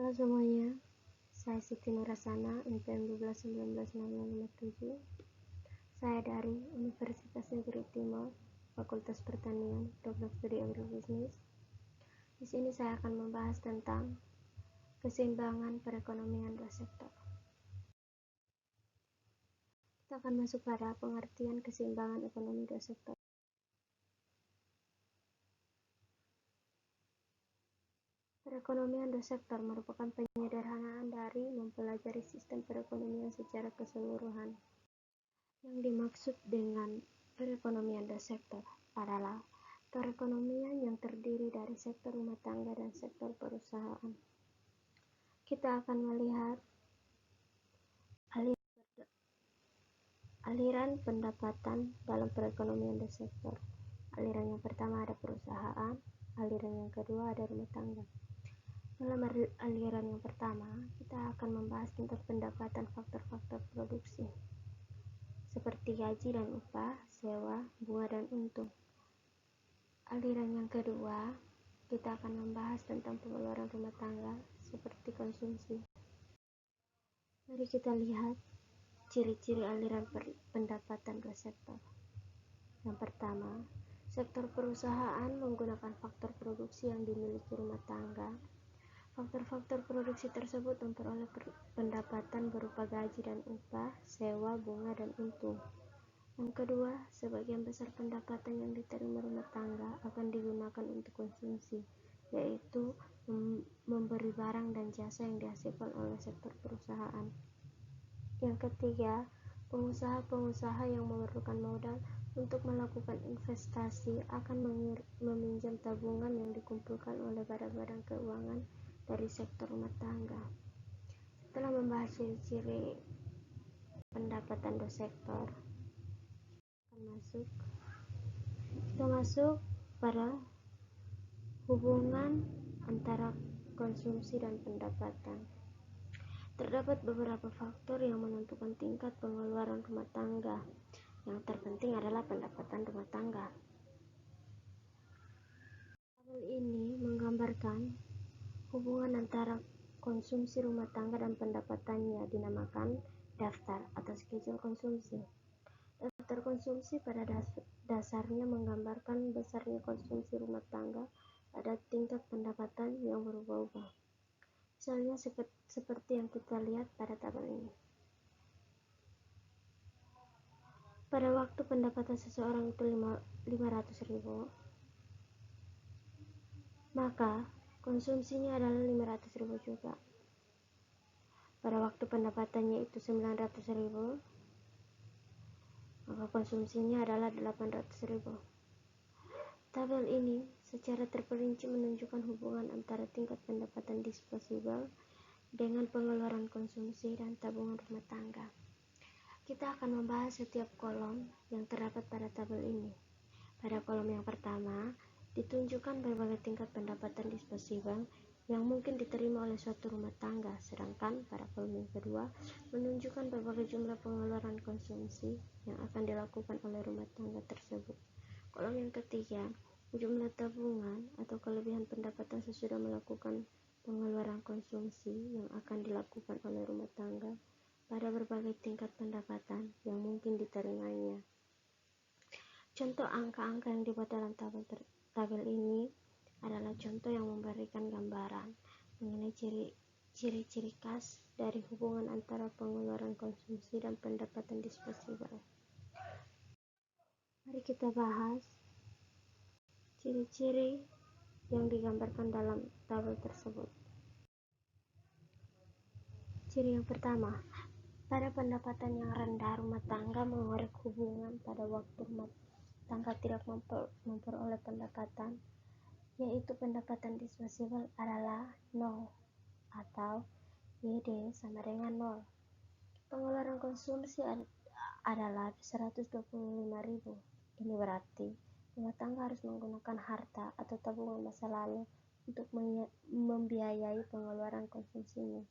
Halo semuanya, saya Siti Nurasana, NPM 12196057. Saya dari Universitas Negeri Timur, Fakultas Pertanian, Program Studi Agribisnis. Di sini saya akan membahas tentang keseimbangan perekonomian dua sektor. Kita akan masuk pada pengertian keseimbangan ekonomi dua sektor. Perekonomian dua sektor merupakan penyederhanaan dari mempelajari sistem perekonomian secara keseluruhan. Yang dimaksud dengan perekonomian dua sektor adalah perekonomian yang terdiri dari sektor rumah tangga dan sektor perusahaan. Kita akan melihat aliran pendapatan dalam perekonomian dua sektor. Aliran yang pertama ada perusahaan, aliran yang kedua ada rumah tangga. Dalam aliran yang pertama, kita akan membahas tentang pendapatan faktor-faktor produksi, seperti gaji dan upah, sewa, bunga dan untung. Aliran yang kedua, kita akan membahas tentang pengeluaran rumah tangga, seperti konsumsi. Mari kita lihat ciri-ciri aliran pendapatan dua sektor. Yang pertama, sektor perusahaan menggunakan faktor produksi yang dimiliki rumah tangga. Faktor-faktor produksi tersebut memperoleh pendapatan berupa gaji dan upah, sewa, bunga, dan untung. Yang kedua, sebagian besar pendapatan yang diterima rumah tangga akan digunakan untuk konsumsi, yaitu memberi barang dan jasa yang dihasilkan oleh sektor perusahaan. Yang ketiga, pengusaha-pengusaha yang memerlukan modal untuk melakukan investasi akan meminjam tabungan yang dikumpulkan oleh badan-badan keuangan dari sektor rumah tangga. Setelah membahas ciri-ciri pendapatan dua sektor, kita masuk pada hubungan antara konsumsi dan pendapatan. Terdapat beberapa faktor yang menentukan tingkat pengeluaran rumah tangga. Yang terpenting adalah pendapatan rumah tangga. Tabel ini menggambarkan hubungan antara konsumsi rumah tangga dan pendapatannya, dinamakan daftar atau schedule konsumsi. Daftar konsumsi pada dasarnya menggambarkan besarnya konsumsi rumah tangga pada tingkat pendapatan yang berubah-ubah. Misalnya seperti yang kita lihat pada tabel ini. Pada waktu pendapatan seseorang itu 500.000, maka konsumsinya adalah 500.000 juga. Pada waktu pendapatannya itu 900.000, maka konsumsinya adalah 800.000. Tabel ini secara terperinci menunjukkan hubungan antara tingkat pendapatan disposibel dengan pengeluaran konsumsi dan tabungan rumah tangga. Kita akan membahas setiap kolom yang terdapat pada tabel ini. Pada kolom yang pertama, ditunjukkan berbagai tingkat pendapatan disposibel yang mungkin diterima oleh suatu rumah tangga, sedangkan pada kolom yang kedua menunjukkan berbagai jumlah pengeluaran konsumsi yang akan dilakukan oleh rumah tangga tersebut. Kolom yang ketiga, jumlah tabungan atau kelebihan pendapatan sesudah melakukan pengeluaran konsumsi yang akan dilakukan oleh rumah tangga pada berbagai tingkat pendapatan yang mungkin diterimanya. Contoh angka-angka yang dibuat dalam tabel ini adalah contoh yang memberikan gambaran mengenai ciri-ciri khas dari hubungan antara pengeluaran konsumsi dan pendapatan disposibel. Mari kita bahas ciri-ciri yang digambarkan dalam tabel tersebut. Ciri yang pertama, pada pendapatan yang rendah, rumah tangga mengorek hubungan pada waktu rumah tangga tidak memperoleh pendapatan, yaitu pendapatan disposibel adalah 0 atau YD sama dengan 0. Pengeluaran konsumsi adalah 125.000. Ini berarti rumah tangga harus menggunakan harta atau tabungan masa lalu untuk membiayai pengeluaran konsumsinya.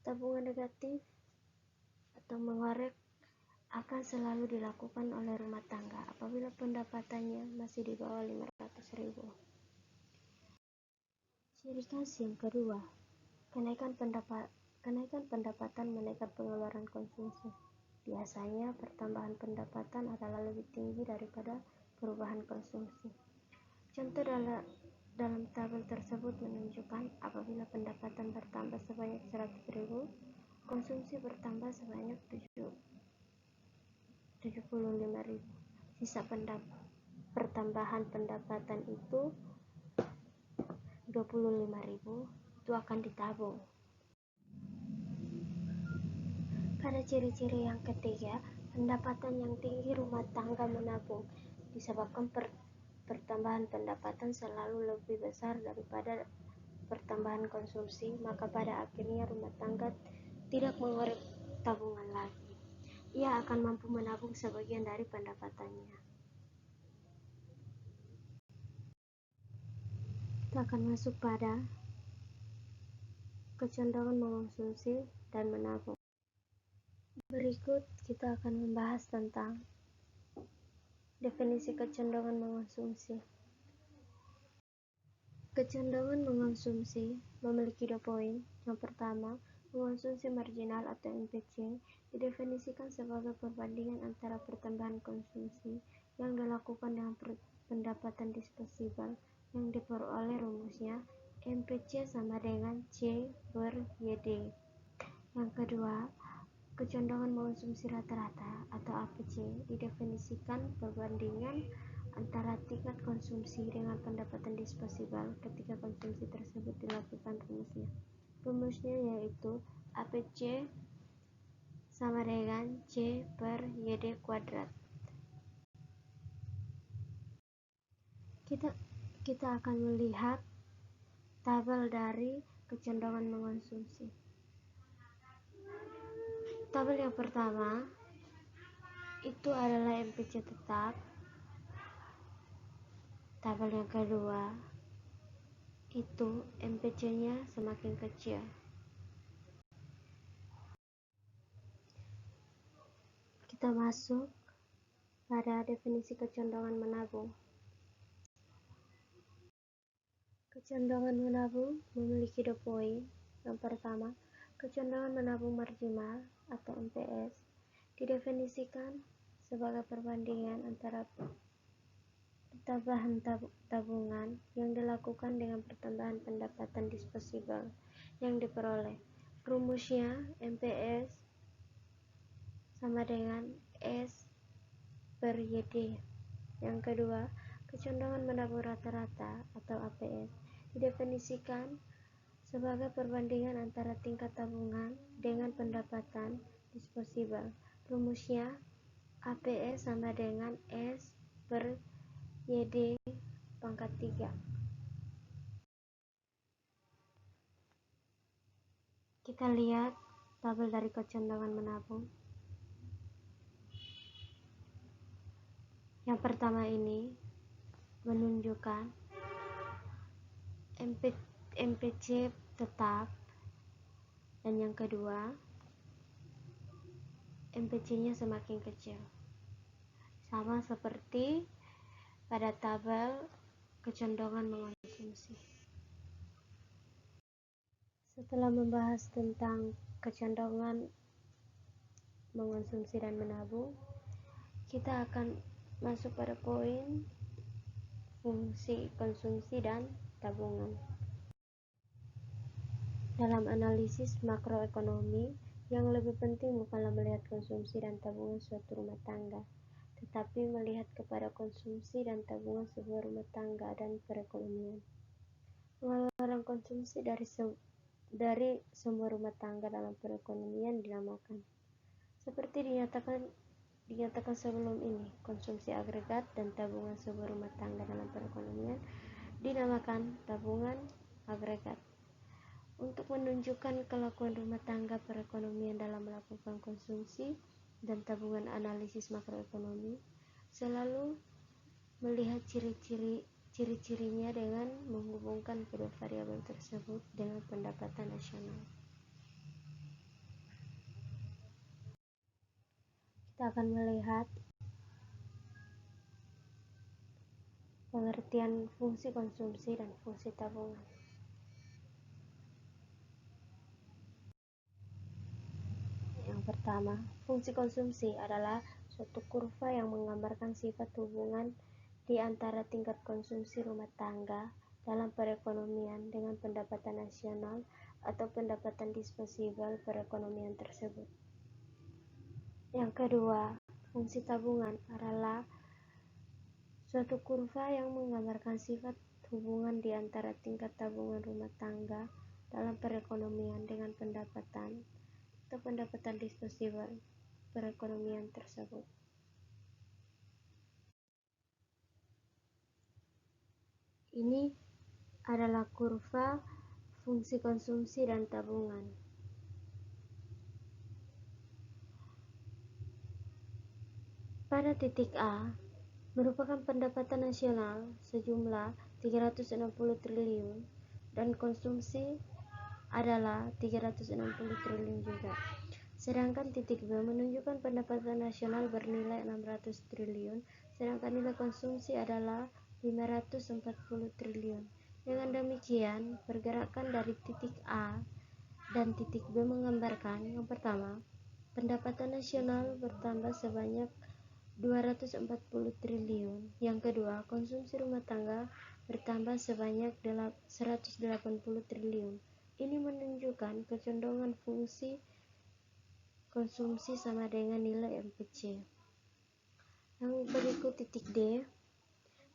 Tabungan negatif atau mengorek akan selalu dilakukan oleh rumah tangga apabila pendapatannya masih di bawah 500.000. Ciri khas yang kedua, Kenaikan pendapatan menaikkan pengeluaran konsumsi. Biasanya pertambahan pendapatan adalah lebih tinggi daripada perubahan konsumsi. Contoh dalam tabel tersebut menunjukkan apabila pendapatan bertambah sebanyak 100.000, konsumsi bertambah sebanyak 75.000. Sisa pertambahan pendapatan itu 25.000 itu akan ditabung. Pada ciri-ciri yang ketiga, pendapatan yang tinggi rumah tangga menabung disebabkan pertambahan pendapatan selalu lebih besar daripada pertambahan konsumsi, maka pada akhirnya rumah tangga tidak mengorek tabungan lagi. Ia akan mampu menabung sebagian dari pendapatannya. Kita akan masuk pada kecenderungan mengonsumsi dan menabung. Berikut kita akan membahas tentang definisi kecenderungan mengonsumsi. Kecenderungan mengonsumsi memiliki 2 poin. Yang pertama, mengonsumsi marginal atau MPC didefinisikan sebagai perbandingan antara pertambahan konsumsi yang dilakukan dengan pendapatan disposibel yang diperoleh. Rumusnya MPC sama dengan C per YD. Yang kedua, kecenderungan mengonsumsi rata-rata atau APC didefinisikan perbandingan antara tingkat konsumsi dengan pendapatan disposibel ketika konsumsi tersebut dilakukan. Rumusnya yaitu APC sama dengan C per YD kuadrat. Kita akan melihat tabel dari kecenderungan mengonsumsi. Tabel yang pertama itu adalah MPC tetap. Tabel yang kedua itu MPC-nya semakin kecil. Kita masuk pada definisi kecenderungan menabung. Kecenderungan menabung memiliki 2 poin. Yang pertama, kecenderungan menabung marginal atau MPS didefinisikan sebagai perbandingan antara pertambahan tabungan yang dilakukan dengan pertambahan pendapatan disposibel yang diperoleh. Rumusnya MPS sama dengan S per YD. Yang kedua, kecenderungan menabung rata-rata atau APS didefinisikan sebagai perbandingan antara tingkat tabungan dengan pendapatan disposibel. Rumusnya APS sama dengan S per YD pangkat 3. Kita lihat tabel dari kecenderungan menabung. Yang pertama ini menunjukkan MPC tetap, dan yang kedua MPC-nya semakin kecil. Sama seperti pada tabel kecenderungan mengonsumsi. Setelah membahas tentang kecenderungan mengonsumsi dan menabung, kita akan masuk pada poin fungsi konsumsi dan tabungan. Dalam analisis makroekonomi, yang lebih penting bukanlah melihat konsumsi dan tabungan suatu rumah tangga, tetapi melihat kepada konsumsi dan tabungan sebuah rumah tangga dan perekonomian. Pengeluaran konsumsi dari semua rumah tangga dalam perekonomian dinamakan, seperti dinyatakan sebelum ini, konsumsi agregat dan tabungan sebuah rumah tangga dalam perekonomian dinamakan tabungan agregat. Untuk menunjukkan kelakuan rumah tangga perekonomian dalam melakukan konsumsi dan tabungan, analisis makroekonomi selalu melihat ciri-cirinya dengan menghubungkan kedua variabel tersebut dengan pendapatan nasional. Kita akan melihat pengertian fungsi konsumsi dan fungsi tabungan. Yang pertama, fungsi konsumsi adalah suatu kurva yang menggambarkan sifat hubungan di antara tingkat konsumsi rumah tangga dalam perekonomian dengan pendapatan nasional atau pendapatan disposibel perekonomian tersebut. Yang kedua, fungsi tabungan adalah suatu kurva yang menggambarkan sifat hubungan di antara tingkat tabungan rumah tangga dalam perekonomian dengan pendapatan atau pendapatan disposibel perekonomian tersebut. Ini adalah kurva fungsi konsumsi dan tabungan. Pada titik A, merupakan pendapatan nasional sejumlah 360 triliun dan konsumsi adalah 360 triliun juga. Sedangkan titik B menunjukkan pendapatan nasional bernilai 600 triliun, sedangkan nilai konsumsi adalah 540 triliun. Dengan demikian, pergerakan dari titik A dan titik B menggambarkan yang pertama, pendapatan nasional bertambah sebanyak 240 triliun. Yang kedua, konsumsi rumah tangga bertambah sebanyak 180 triliun. Ini menunjukkan kecondongan fungsi konsumsi sama dengan nilai MPC. Yang berikut titik D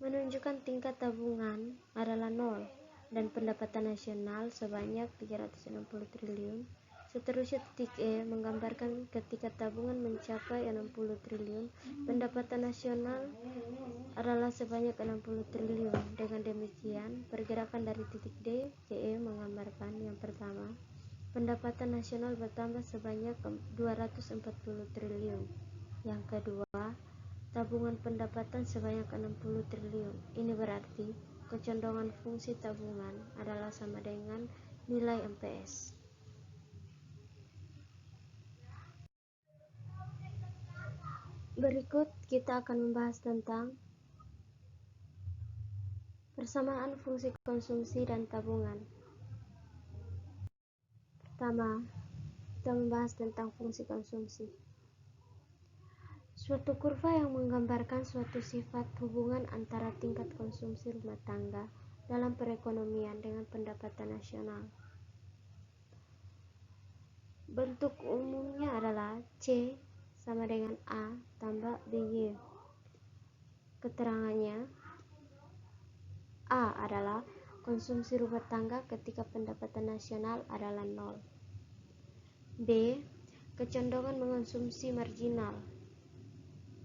menunjukkan tingkat tabungan adalah 0 dan pendapatan nasional sebanyak 360 triliun. Seterusnya titik E menggambarkan ketika tabungan mencapai 60 triliun, pendapatan nasional adalah sebanyak 60 triliun. Dengan demikian, pergerakan dari titik D ke E menggambarkan yang pertama, pendapatan nasional bertambah sebanyak 240 triliun. Yang kedua, tabungan pendapatan sebanyak 60 triliun. Ini berarti kecondongan fungsi tabungan adalah sama dengan nilai MPS. Berikut kita akan membahas tentang persamaan fungsi konsumsi dan tabungan. Pertama, kita membahas tentang fungsi konsumsi. Suatu kurva yang menggambarkan suatu sifat hubungan antara tingkat konsumsi rumah tangga dalam perekonomian dengan pendapatan nasional. Bentuk umumnya adalah C sama dengan A tambah BY. Keterangannya, A adalah konsumsi rumah tangga ketika pendapatan nasional adalah 0. B. Kecondongan mengonsumsi marginal.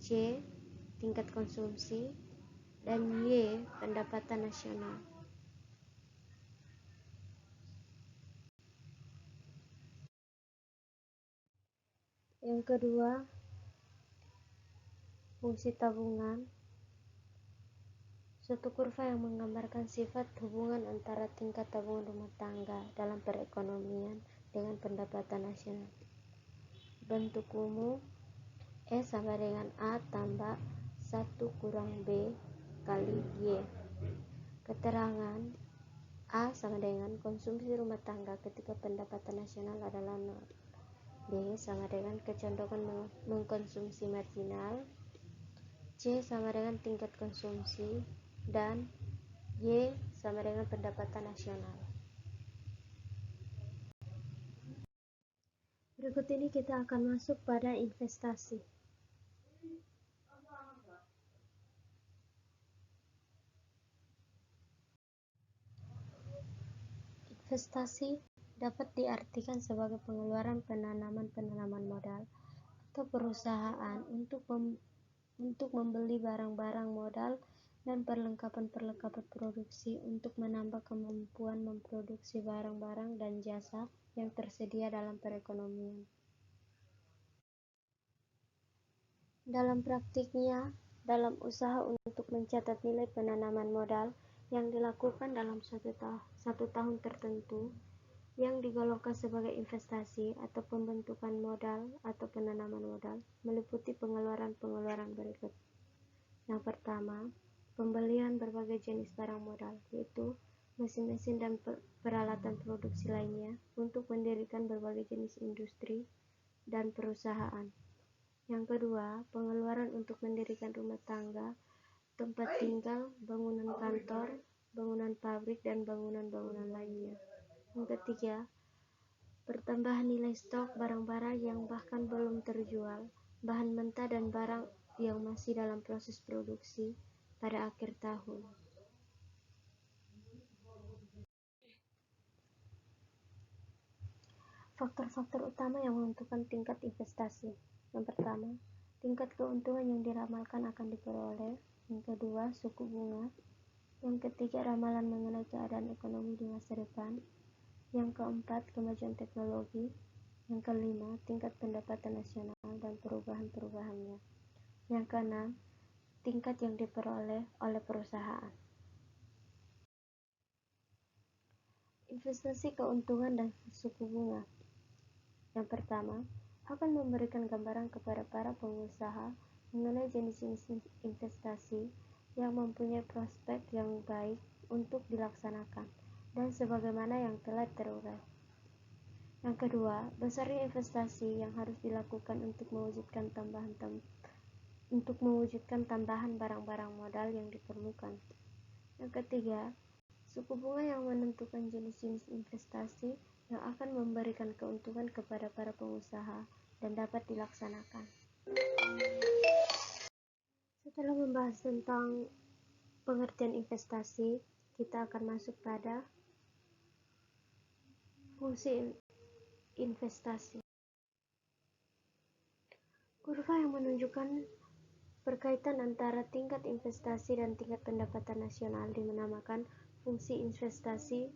C. Tingkat konsumsi. Dan Y. Pendapatan nasional. Yang kedua, fungsi tabungan. Suatu kurva yang menggambarkan sifat hubungan antara tingkat tabungan rumah tangga dalam perekonomian dengan pendapatan nasional. Bentuk umum E sama dengan A tambah 1 kurang B kali Y. Keterangan A sama dengan konsumsi rumah tangga ketika pendapatan nasional adalah 0. B sama dengan kecondongan mengkonsumsi marginal. C sama dengan tingkat konsumsi. Dan Y sama dengan pendapatan nasional. Berikut ini kita akan masuk pada investasi. Investasi dapat diartikan sebagai pengeluaran penanaman modal atau perusahaan untuk membeli barang-barang modal dan perlengkapan produksi untuk menambah kemampuan memproduksi barang-barang dan jasa yang tersedia dalam perekonomian. Dalam praktiknya, dalam usaha untuk mencatat nilai penanaman modal yang dilakukan dalam satu tahun tertentu, yang digolongkan sebagai investasi atau pembentukan modal atau penanaman modal, meliputi pengeluaran berikut. Yang pertama, pembelian berbagai jenis barang modal, yaitu mesin-mesin dan peralatan produksi lainnya untuk mendirikan berbagai jenis industri dan perusahaan. Yang kedua, pengeluaran untuk mendirikan rumah tangga, tempat tinggal, bangunan kantor, bangunan pabrik, dan bangunan-bangunan lainnya. Yang ketiga, pertambahan nilai stok barang-barang yang bahkan belum terjual, bahan mentah dan barang yang masih dalam proses produksi pada akhir tahun. Faktor-faktor utama yang menentukan tingkat investasi. Yang pertama, tingkat keuntungan yang diramalkan akan diperoleh. Yang kedua, suku bunga. Yang ketiga, ramalan mengenai keadaan ekonomi di masa depan. Yang keempat, kemajuan teknologi. Yang kelima, tingkat pendapatan nasional dan perubahan-perubahannya. Yang keenam, tingkat yang diperoleh oleh perusahaan. Investasi keuntungan dan suku bunga. Yang pertama, akan memberikan gambaran kepada para pengusaha mengenai jenis-jenis investasi yang mempunyai prospek yang baik untuk dilaksanakan dan sebagaimana yang telah terurai. Yang kedua, besarnya investasi yang harus dilakukan untuk mewujudkan tambahan barang-barang modal yang diperlukan. Yang ketiga, suku bunga yang menentukan jenis-jenis investasi yang akan memberikan keuntungan kepada para pengusaha dan dapat dilaksanakan. Setelah membahas tentang pengertian investasi, kita akan masuk pada fungsi investasi. Kurva yang menunjukkan perkaitan antara tingkat investasi dan tingkat pendapatan nasional dinamakan fungsi investasi.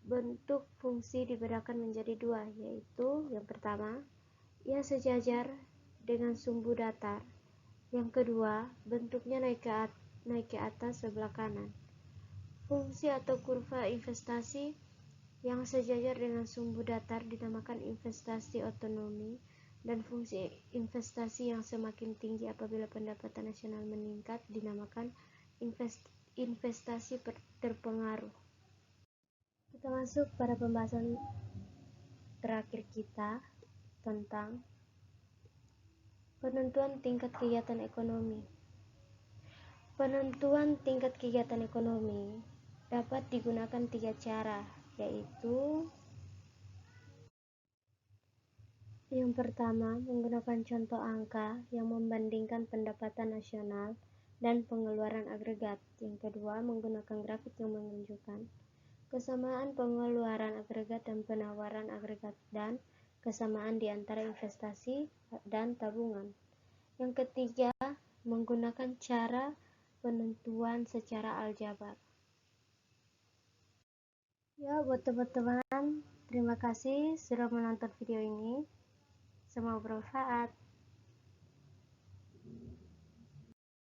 Bentuk fungsi dibedakan menjadi dua, yaitu yang pertama, ia sejajar dengan sumbu datar. Yang kedua, bentuknya naik ke atas sebelah kanan. Fungsi atau kurva investasi yang sejajar dengan sumbu datar dinamakan investasi otonomi, dan fungsi investasi yang semakin tinggi apabila pendapatan nasional meningkat dinamakan investasi terpengaruh. Kita masuk pada pembahasan terakhir kita tentang penentuan tingkat kegiatan ekonomi. Penentuan tingkat kegiatan ekonomi dapat digunakan 3 cara, yaitu yang pertama, menggunakan contoh angka yang membandingkan pendapatan nasional dan pengeluaran agregat. Yang kedua, menggunakan grafik yang menunjukkan kesamaan pengeluaran agregat dan penawaran agregat dan kesamaan di antara investasi dan tabungan. Yang ketiga, menggunakan cara penentuan secara aljabar. Ya, buat teman-teman, terima kasih sudah menonton video ini. Semoga bermanfaat.